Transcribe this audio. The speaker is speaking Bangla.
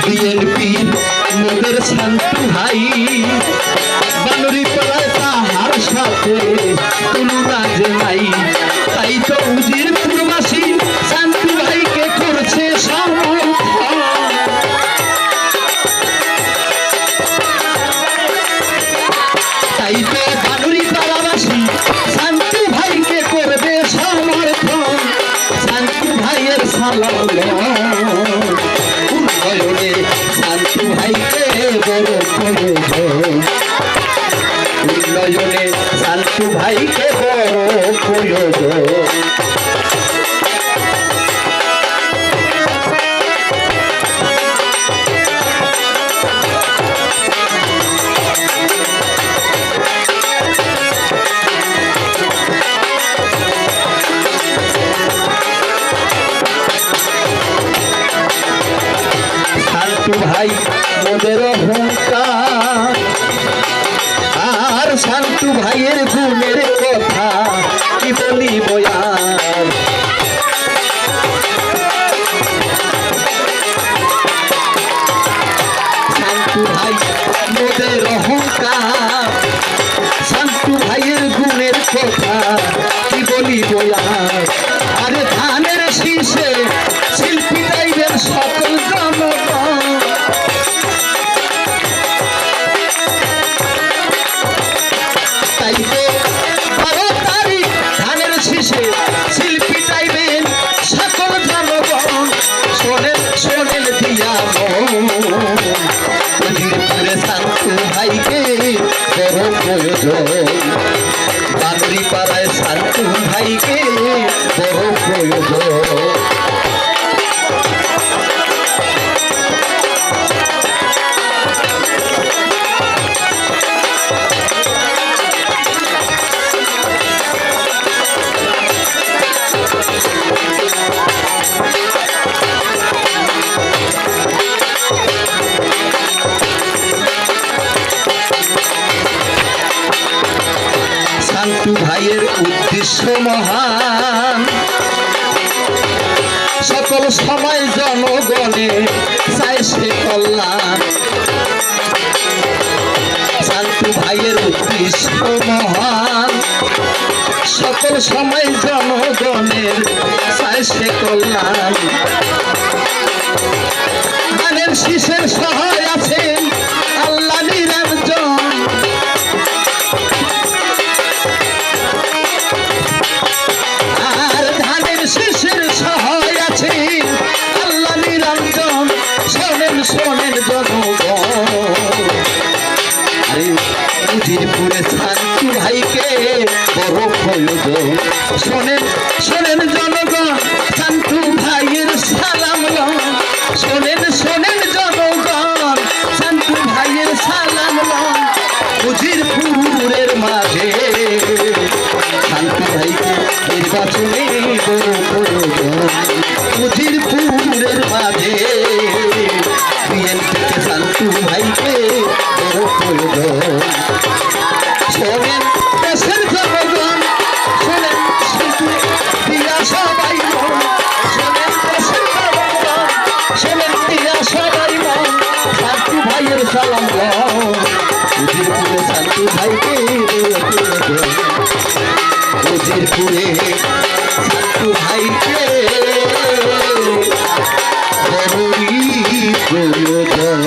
বিএনপি মোদের শান্তু ভাই বানুরি পাড়ায় তাহার সাথে তুলনা যে নাই তাই তো উজির পূর্বাসী শান্তু ভাইকে করছে সমর্থন তাই তো বানুরি পাড়াবাসী শান্তু ভাইকে করবে সমর্থন শান্তু ভাইয়ের সালাম উন্নয়নে শান্তু ভাইকে বড় প্রয়োজন উন্নয়নে শান্তু ভাইকে বড় প্রয়োজন ভাই মোদের অহংকার আর শান্তু ভাইয়ের গুণের কথা কি বলিব আর শান্তু ভাই মোদের অহংকার শান্তু ভাইয়ের গুণের কথা কি বলিব আর আরে ধানের শীষে শিল্পী টাইপের সকল জনগণ তাই তো 12 তারিখ ধানের শীষে শিল্পী টাইপের সকল জনগণ শোনেন শোনেন দিয়া মনে শান্তু ভাইকে বড় প্রয়োজন বানুরি পাড়ায় শান্তু ভাইকে বড় প্রয়োজন শান্তু ভাইয়ের উদ্দেশ্য মহান সকল সময় জনগণে চাই সে কল্যাণ শান্তু ভাইয়ের উদ্দেশ্য মহান সকল সময় জনগণের চাই সে কল্যাণ ধানের শীষের সহায় আছেন আল্লাহ নিরঞ্জন শিশির সহায় আছে আল্লাহ নিরঞ্জন শোনেন শোনেন জনগণ উজিরপুরে শান্তু ভাইকে বড় প্রয়োজন শোনেন শোনেন জনগণ শান্তু ভাইয়ের সালাম শোনেন শোনেন জনগণ শান্তু ভাইয়ের সালাম উজিরপুরের মাঝে শান্তু ভাইকে নির্বাচনে বড় প্রয়োজন উজিরপুরের মাঝে বিএনপিকে শান্তু ভাইকে বড় প্রয়োজন শোনেন দেশের জনগণ শোনেন শান্তু দিয়া সবাই মন শোনেন দেশের জনগণ শোনেন দিয়া সবাই মন শান্তু ভাইয়ের সালাম উজিরপুরে শান্তু ভাইকে উজিরপুরে শান্তু ভাইকে বড়ই প্রয়োজন।